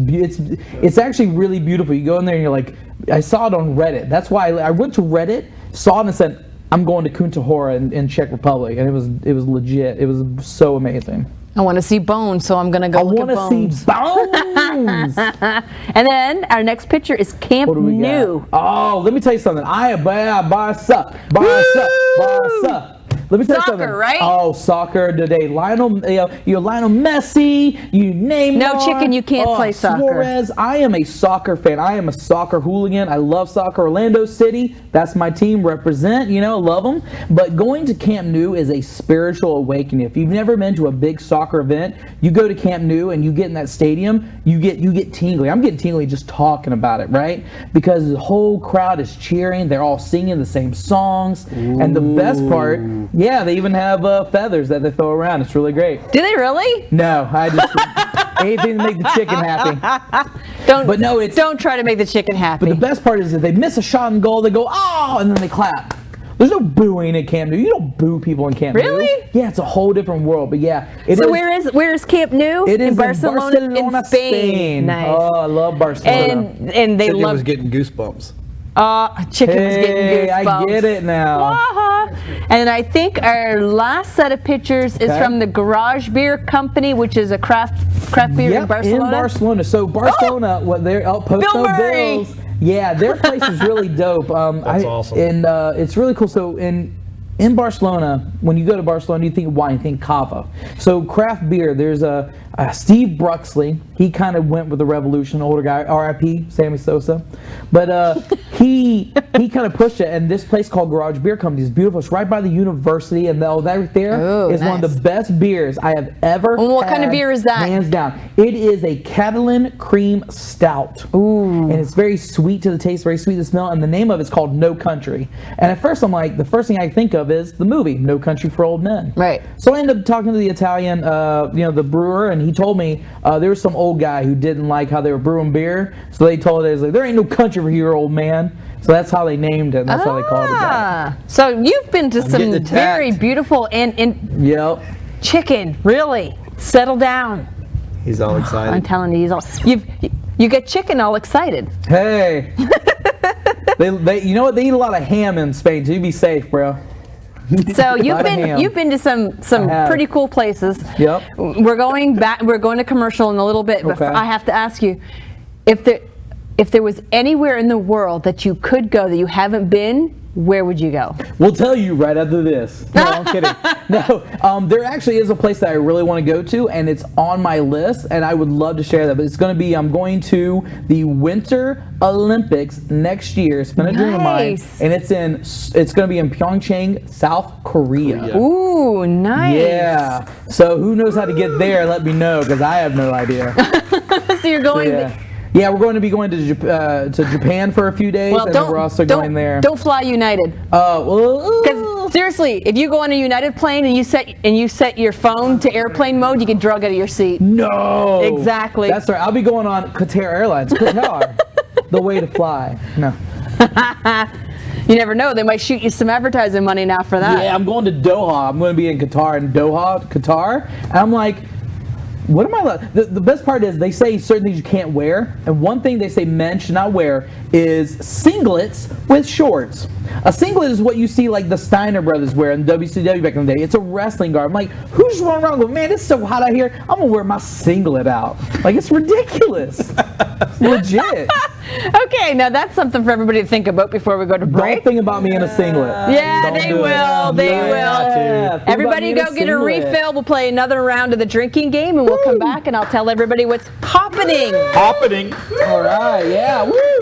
It's actually really beautiful. You go in there and you're like, I saw it on Reddit. That's why I went to Reddit, saw it, and said, I'm going to Kunta Hora in Czech Republic, and it was legit. It was so amazing.
I want to see bones, so I'm gonna go look at bones.
I want to see bones.
And then our next picture is Camp
What do we
Nou.
got? Oh, let me tell you something. Barca. Let me tell you
Soccer,
something.
right?
Oh, soccer today. Lionel Messi, you name
No, Chicken, you can't play soccer.
Suarez. I am a soccer fan. I am a soccer hooligan. I love soccer. Orlando City, that's my team. Represent, love them. But going to Camp Nou is a spiritual awakening. If you've never been to a big soccer event, you go to Camp Nou and you get in that stadium, you get tingly. I'm getting tingly just talking about it, right? Because the whole crowd is cheering. They're all singing the same songs. Ooh. And the best part, yeah, they even have feathers that they throw around. It's really great.
Do they really?
No, I just Anything to make the chicken happy.
Don't try to make the chicken happy.
But the best part is if they miss a shot and goal, they go, oh, and then they clap. There's no booing at Camp Nou. You don't boo people in Camp Nou.
Really?
Yeah, it's a whole different world. But yeah,
where is Camp Nou?
It is
in Barcelona, in
Spain.
Nice.
Oh, I love Barcelona.
And they
Chicken
love
was getting goosebumps.
chicken was getting goosebumps.
I get it now.
And I think our last set of pictures is from the Garage Beer Company, which is a craft beer in Barcelona.
In Barcelona. So Barcelona, what they're Post
Bill
No
Murray.
Bills. Yeah, their place is really dope.
That's awesome.
And it's really cool. So in Barcelona, when you go to Barcelona, you think wine, you think cava. So craft beer, there's a Steve Bruxley. He kind of went with the revolution, older guy, R.I.P. Sammy Sosa. But he kind of pushed it. And this place called Garage Beer Company is beautiful. It's right by the university, and that right there is one of the best beers I have ever had.
What kind of beer is that?
Hands down. It is a Catalan cream stout.
Ooh.
And it's very sweet to the taste, very sweet to the smell. And the name of it's called No Country. And at first I'm like, the first thing I think of is the movie No Country for Old Men.
Right.
So I ended up talking to the Italian, the brewer, and he told me there was some old guy who didn't like how they were brewing beer. So they told us, like, there ain't no country for here, old man. So that's how they named it. And that's how they called it that.
So you've been to some
getting attacked.
very beautiful and
Yep.
chicken. Really, settle down.
He's all excited.
I'm telling you, you get chicken all excited.
Hey. they you know what? They eat a lot of ham in Spain, so you be safe, bro.
So you've
ham.
been to some pretty cool places.
Yep.
We're going to commercial in a little bit, but
Okay.
I have to ask you, if there was anywhere in the world that you could go that you haven't been, where would you go?
We'll tell you right after this. No, I'm kidding. No, there actually is a place that I really want to go to, and it's on my list, and I would love to share that. But it's going to be, I'm going to the Winter Olympics next year. It's been a dream of mine,
Nice.
and it's going to be in Pyeongchang, South Korea.
Ooh, nice.
Yeah. So who knows how to get there? Let me know, because I have no idea.
So you're going.
Yeah. Yeah, we're going to be going to Japan for a few days,
Well,
and then we're also going there.
Don't fly United. Because seriously, if you go on a United plane and you set your phone to airplane mode, you get drug out of your seat.
No.
Exactly.
That's right. I'll be going on Qatar Airlines. Qatar, the way to fly. No.
You never know. They might shoot you some advertising money now for that.
Yeah, I'm going to Doha. I'm going to be in Qatar, Qatar. And I'm like, what am I? The best part is they say certain things you can't wear, and one thing they say men should not wear is singlets with shorts. A singlet is what you see like the Steiner brothers wear in WCW back in the day. It's a wrestling garb. I'm like, who's running around going, man, it's so hot out here, I'm gonna wear my singlet out. Like, it's ridiculous. Legit.
Okay, now that's something for everybody to think about before we go to break.
Don't think about me in a singlet.
Yeah,
Don't
they
do it.
will. They will.
Yeah, think
Everybody
about
go
me in
get a
singlet.
refill. We'll play another round of the drinking game, and we'll come back and I'll tell everybody what's happening.
Happening.
All right, yeah, woo!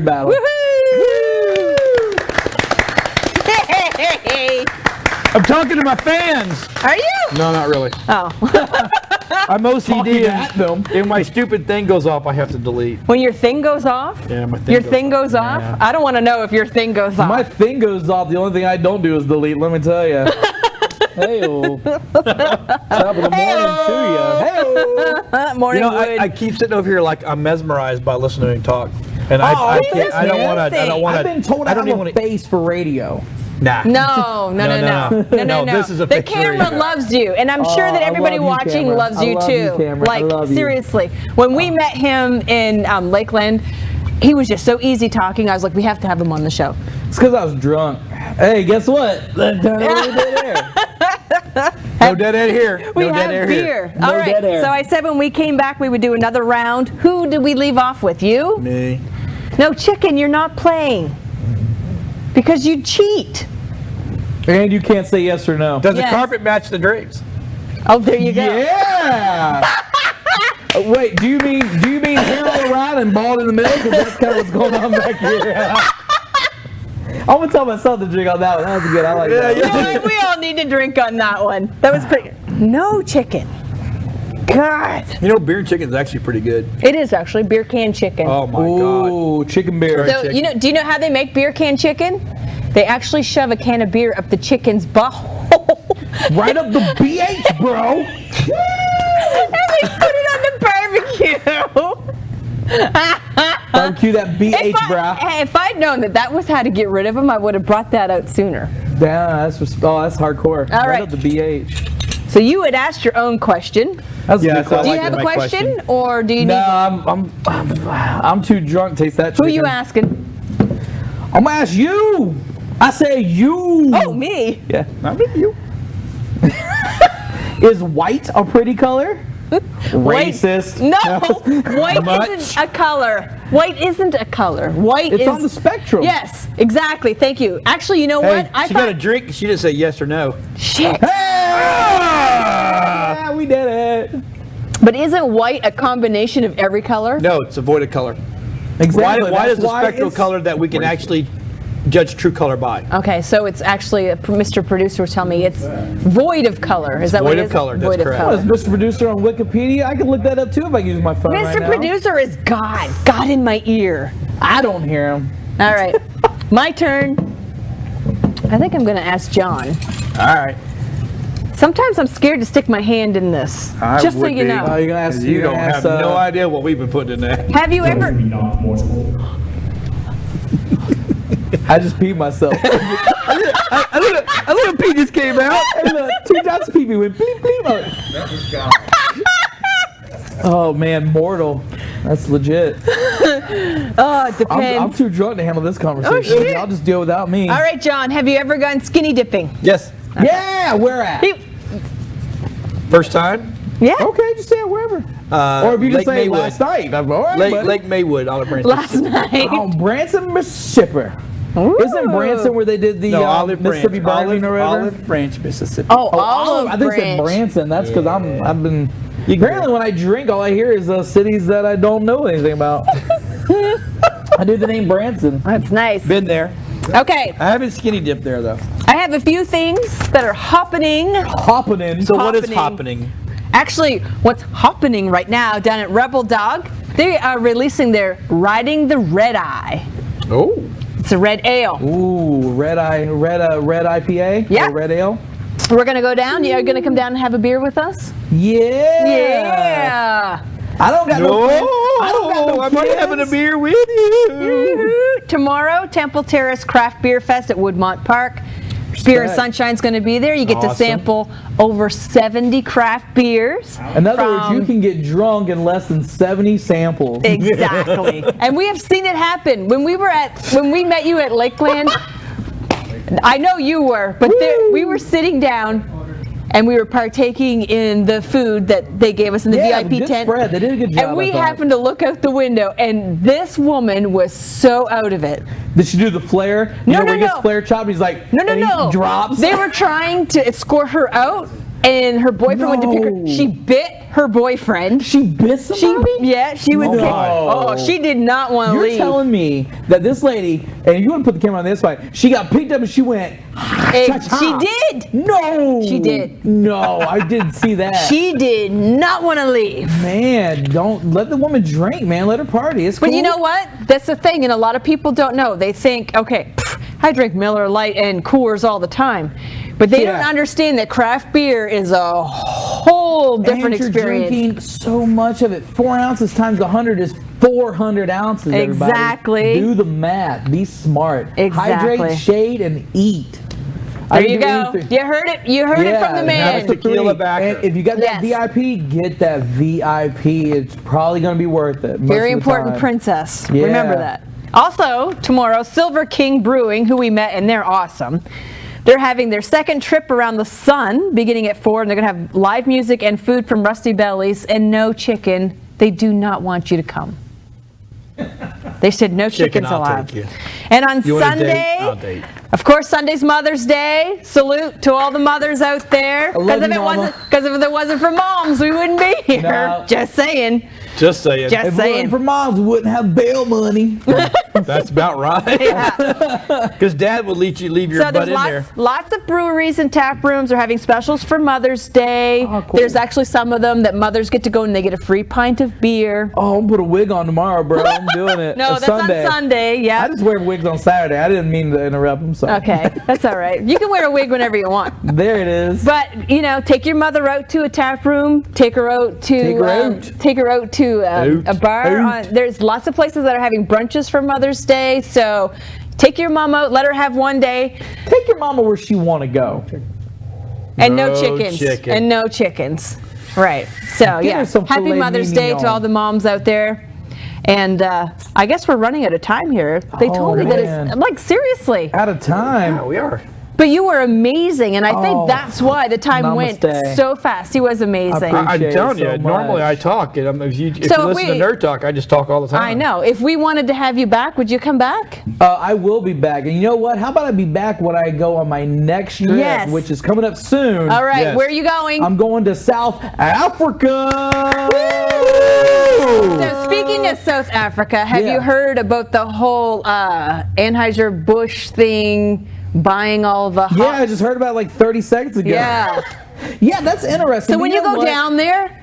beard battle.
Hey!
I'm talking to my fans.
Are you?
No, not really.
Oh.
I'm OCD
at them.
and my stupid thing goes off, I have to delete.
When your thing goes off?
Yeah, my thing
Your
goes
thing
off.
goes off?
Yeah.
I don't want to know if your thing goes off.
My thing goes off. The only thing I don't do is delete. Let me tell you. Hey-o. Top of the morning to you. Hey-o.
Morning
You know,
wood.
I keep sitting over here like I'm mesmerized by listening to you talk, and I
Jesus,
can't. I don't want to. I don't want
I've
to.
been told I
don't
have
even
a
want to.
face for radio.
Nah.
No.
No, this is a
The
fixed
camera
radio.
loves you, and I'm sure that
I
everybody
love you,
watching
Cameron.
loves
I
you
love
too.
you, Cameron. I
Like
love you.
seriously, when we met him in Lakeland, he was just so easy talking. I was like, we have to have him on the show.
It's because I was drunk. Hey, guess what? That turn over there.
No dead air here.
We
no
have
dead air
beer.
here.
All
No
right.
dead air.
So I said when we came back, we would do another round. Who did we leave off with? You?
Me.
No, chicken. You're not playing because you cheat.
And you can't say yes or no.
Does
Yes.
the carpet match the drapes?
Oh, there you go.
Yeah. Wait, do you mean hair all around and bald in the middle? Because that's kind of what's going on back here. I'm gonna tell myself to drink on that one. That was good. I like that.
You know what? We all need to drink on that one. That was pretty. No chicken. God.
You know, beer and chicken is actually pretty good.
It is actually beer can chicken.
Oh my god.
Ooh, chicken beer.
So
chicken.
you know? Do you know how they make beer can chicken? They actually shove a can of beer up the chicken's butthole.
Right up the BH, bro.
And they put it on the barbecue.
Barbecue that BH, brah.
If I'd known that was how to get rid of them, I would have brought that out sooner.
Damn, that's hardcore.
All right.
Up the BH.
So you had asked your own question.
That's a
Yeah,
good
so I
Do you
like
have a
my
question, or do you need?
No, I'm too drunk to taste that
Who
chicken.
are you asking?
I'm gonna ask you. I say you.
Oh, me.
Yeah.
Not with you.
Is white a pretty color? Racist.
No, white
Much.
isn't a color. White isn't a color. White
It's
is
on the spectrum.
Yes, exactly. Thank you. Actually, you know
Hey,
what?
she got a drink. She didn't say yes or no.
Shit.
Yeah, we did it.
But isn't white a combination of every color?
No, it's a void of color.
Exactly.
Why is
That's
the spectral
it's-
color that we can actually judge true color by?
Okay, so it's actually Mr. Producer was telling me it's void of color. Is that what
void
it
of
is?
color, that's
Void of
correct.
Oh,
color.
is Mr. Producer on Wikipedia? I can look that up too if I use my phone right
Mr.
now.
Producer is God. God in my ear.
I don't hear him.
All right, my turn. I think I'm going to ask John.
All right.
Sometimes I'm scared to stick my hand in this.
I
just so
would
you
be.
know.
Oh, you're gonna ask.
You
you're
don't
gonna
have
ask,
no idea what we've been putting in there.
Have you ever?
I just peed myself.
A little pee just came out.
Hey, look, 2 dots pee me went bleep bleep. Oh man, mortal. That's legit.
Oh, it depends.
I'm too drunk to handle this conversation.
Oh, shit.
Y'all just deal without me.
All right, John, have you ever gone skinny dipping?
Yes.
Yeah, where at?
First time.
Yeah.
Okay, just say it wherever. Or if you just
Lake
say
Maywood.
last night. I'm all right,
Lake,
buddy.
Lake Maywood, Olive Branch.
Last night.
Oh, Branson, Mississippi.
Ooh.
Isn't Branson where they did the
No, Olive Branch.
Mississippi Barbecue or whatever?
Olive Branch, Mississippi.
Oh,
Oh,
Olive
I think it said
Branch.
Branson. That's because I've been.
You can-
Apparently, when I drink, all I hear is cities that I don't know anything about. I do the name Branson.
That's nice.
Been there.
Okay,
I haven't skinny dipped there though.
I have a few things that are happening.
Hopping in.
So what is
Happening.
happening?
Actually, what's happening right now down at Rebel Dog, they are releasing their Riding the Red Eye.
Oh.
It's a red ale.
Ooh, red IPA.
Yeah.
Or red ale.
We're going to go down. You're going to come down and have a beer with us?
Yeah.
Yeah.
I don't got
No,
I don't got no
I'm not
kids.
having a beer with you.
Woo-hoo. Tomorrow, Temple Terrace Craft Beer Fest at Woodmont Park. Beer and
Respect.
Sunshine's going to be there. You get to
Awesome.
sample over 70 craft beers.
In other words,
from-
you can get drunk in less than 70 samples.
Exactly. And we have seen it happen. When we met you at Lakeland, I know you were, but we were sitting down and we were partaking in the food that they gave us in the
Yeah,
VIP
good
tent.
spread. They did a good job,
And we
I thought.
happened to look out the window, and this woman was so out of it.
Did she do the flare? You
No,
know, where
no,
he gets
no.
flare chopped, he's like,
No, no,
and he
no.
drops.
They were trying to escort her out, and her boyfriend went to pick her.
No.
She bit her boyfriend.
She bit somebody?
She was.
No.
She did not want to
You're
leave.
telling me that this lady, and you want to put the camera on this way, she got picked up and she went.
She did.
No.
She did.
No, I didn't see that.
She did not want to leave.
Man, don't let the woman drink, man. Let her party. It's cool.
But you know what? That's the thing, and a lot of people don't know. They think, okay, I drink Miller Lite and Coors all the time. But they don't understand that craft beer is a whole different
and you're
experience.
Drinking so much of it. 4 ounces times 100 is 400 ounces. Everybody.
Exactly.
Do the math. Be smart.
Exactly.
Hydrate, shade, and eat.
There you go. You heard it. You heard it from the man.
Have a tequila backer.
And if you got that VIP, get that VIP. It's probably going to be worth it.
Very important princess.
Yeah.
Remember that. Also, tomorrow, Silver King Brewing, who we met, and they're awesome. They're having their second trip around the sun beginning at 4, and they're going to have live music and food from Rusty Bellies and no chicken. They do not want you to come. They said no chickens
I'll
allowed.
take you.
And on
You want a date?
Sunday,
I'll date.
of course, Sunday's Mother's Day. Salute to all the mothers out there.
love you,
Because if it wasn't for moms, we wouldn't be here.
No.
Just saying.
Just saying.
Just
If it
saying.
wasn't for moms, we wouldn't have bail money.
That's about right.
Yeah.
Because Dad would leave your
So
butt
there's
in there.
lots of breweries and tap rooms are having specials for Mother's Day.
Oh, cool.
There's actually some of them that mothers get to go and they get a free pint of beer.
Oh, I'm going to put a wig on tomorrow, bro. I'm doing it.
No,
It's
that's on Sunday. Yeah.
I just wear wigs on Saturday. I didn't mean to interrupt. I'm sorry.
Okay, that's all right. You can wear a wig whenever you want.
There it is.
But take your mother out to a tap room. Take her out to a bar. There's lots of places that are having brunches for Mother's Day. So take your mom out. Let her have one day.
Take your mama where she want to go.
And no
No
chickens.
chicken.
And no chickens. Right. So
Get her some
happy
filet
Mother's Day
mignon.
to all the moms out there. And I guess we're running out of time here. They told me that
man.
I'm like, seriously.
Out of time.
Yeah, we are.
But you were amazing, and I think that's why the time went
namaste.
so fast. He was amazing.
I
I'm
appreciate
telling
it
you,
so
normally
much.
I talk. And if you
So
listen
if
to Nerd Talk, I just talk all the time.
I know. If we wanted to have you back, would you come back?
I will be back. And you know what? How about I be back when I go on my next trip,
Yes.
which is coming up soon.
All right,
Yes.
where are you going?
I'm going to South Africa.
So speaking of South Africa, have
Yeah.
you heard about the whole Anheuser-Busch thing, buying all the
Yeah,
hops?
I just heard about it like 30 seconds ago.
Yeah.
Yeah, that's interesting.
So when
You
you
know
go
what?
down there,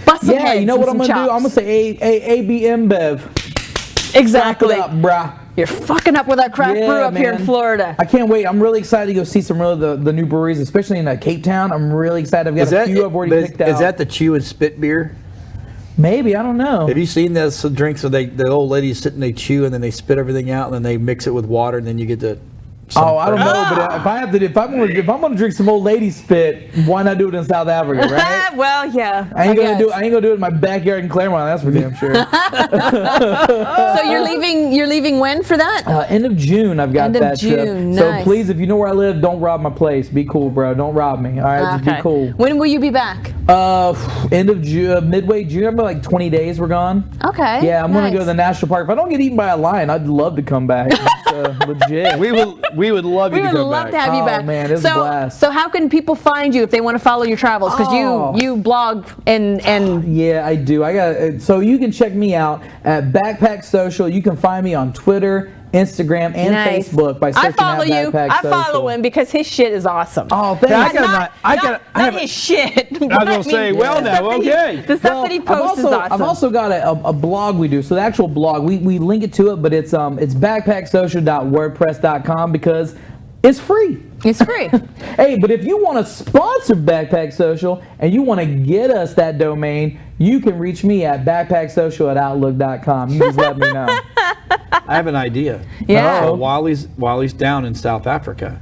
bust some
Yeah,
heads
you know
and
what I'm
some
going to do?
chops.
I'm going to say AB InBev.
Exactly.
Wrap it up, brah.
You're fucking up with that craft brew up here in
man.
Florida.
I can't wait. I'm really excited to go see some of the new breweries, especially in Cape Town. I'm really excited. I've got a few I've already picked out.
Is that the chew and spit beer?
Maybe, I don't know.
Have you seen those drinks where the old ladies sit and they chew and then they spit everything out and then they mix it with water and then you get the.
Oh, I don't know, but if I'm gonna drink some old lady spit, why not do it in South Africa, right?
Well, yeah.
I ain't gonna
guess.
do it in my backyard in Claremont. That's for damn sure.
So you're leaving when for that?
End of June, I've got
End of
that trip.
June,
So
nice.
please, if you know where I live, don't rob my place. Be cool, bro. Don't rob me. All right, just be cool.
When will you be back?
End of June, midway June. I'm like 20 days. We're gone.
Okay.
Yeah, I'm gonna go to the
nice.
national park. If I don't get eaten by a lion, I'd love to come back. It's, legit.
We would love you
We
to
would
come
love
back.
to have you
Oh,
back.
man, it's a blast.
So how can people find you if they want to follow your travels? Because
Oh.
you blog and
Yeah, I do. So you can check me out at Backpack Social. You can find me on Twitter, Instagram, and
nice.
Facebook by searching
I follow
at
you.
Backpack
I follow
Social.
him because his shit is awesome.
Oh, thank
Yeah,
you.
Not his shit.
I was gonna say, well, now, okay.
The stuff that he posts is awesome.
I've also got a blog we do. So the actual blog, we link it to it, but it's backpacksocial.wordpress.com because it's free.
It's free.
Hey, but if you want to sponsor Backpack Social and you want to get us that domain, you can reach me at backpacksocial@outlook.com. You just let me know.
I have an idea.
Yeah.
So while he's down in South Africa,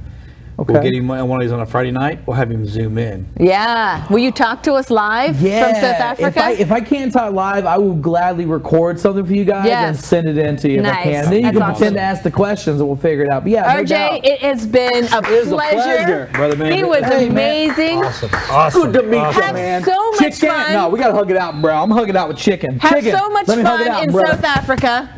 Okay.
we'll get him on one of these on a Friday night. We'll have him zoom in.
Yeah. Will you talk to us live from South Africa?
If I can't talk live, I will gladly record something for you guys and
Yes.
send it in to you if I
Nice.
can. Then you
That's
can
awesome.
pretend to ask the questions and we'll figure it out. But yeah, no
RJ,
doubt.
it has been a
is a
pleasure.
pleasure,
brother man.
He was
Hey, man.
amazing.
Awesome.
Good to meet
Awesome.
you, man.
so much
Chicken?
fun.
No, we gotta hug it out, bro. I'm hugging it out with chicken.
Have
Chicken.
so much
Let me hug it
fun
out,
in
brother.
South Africa.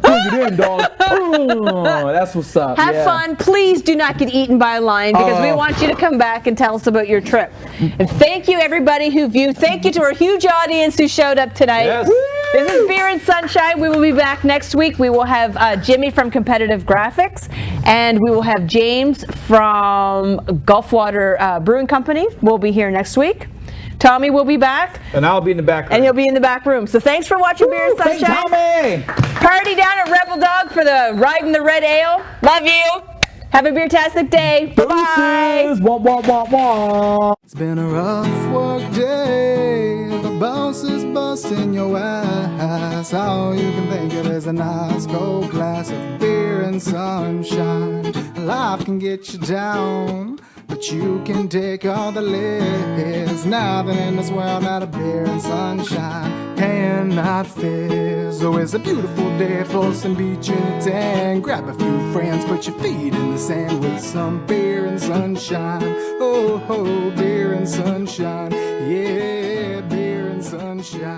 Bring it in, dog. Oh, that's what's up.
Have
yeah.
fun. Please do not get eaten by a lion because we want you to come back and tell us about your trip. And thank you, everybody who viewed. Thank you to our huge audience who showed up tonight.
Yes.
This is Beer and Sunshine. We will be back next week. We will have Jimmy from Competitive Graphics, and we will have James from Gulfwater Brewing Company. We'll be here next week. Tommy will be back.
And I'll be in the back room.
And he'll be in the back room. So thanks for watching Beer and
Thanks,
Sunshine.
Tommy.
Party down at Rebel Dog for the Riding the Red Ale. Love you. Have a beer-tastic day. Bye-bye.
Deuces. Wah, wah, wah, wah.
It's been a rough work day. The boss is busting your ass. All you can think of is a nice cold glass of beer and sunshine. Life can get you down, but you can take all the licks. Nothing in this world out of beer and sunshine cannot fizz. So it's a beautiful day for some beach in a tan. Grab a few friends, put your feet in the sand with some beer and sunshine. Oh, oh, beer and sunshine. Yeah, beer and sunshine.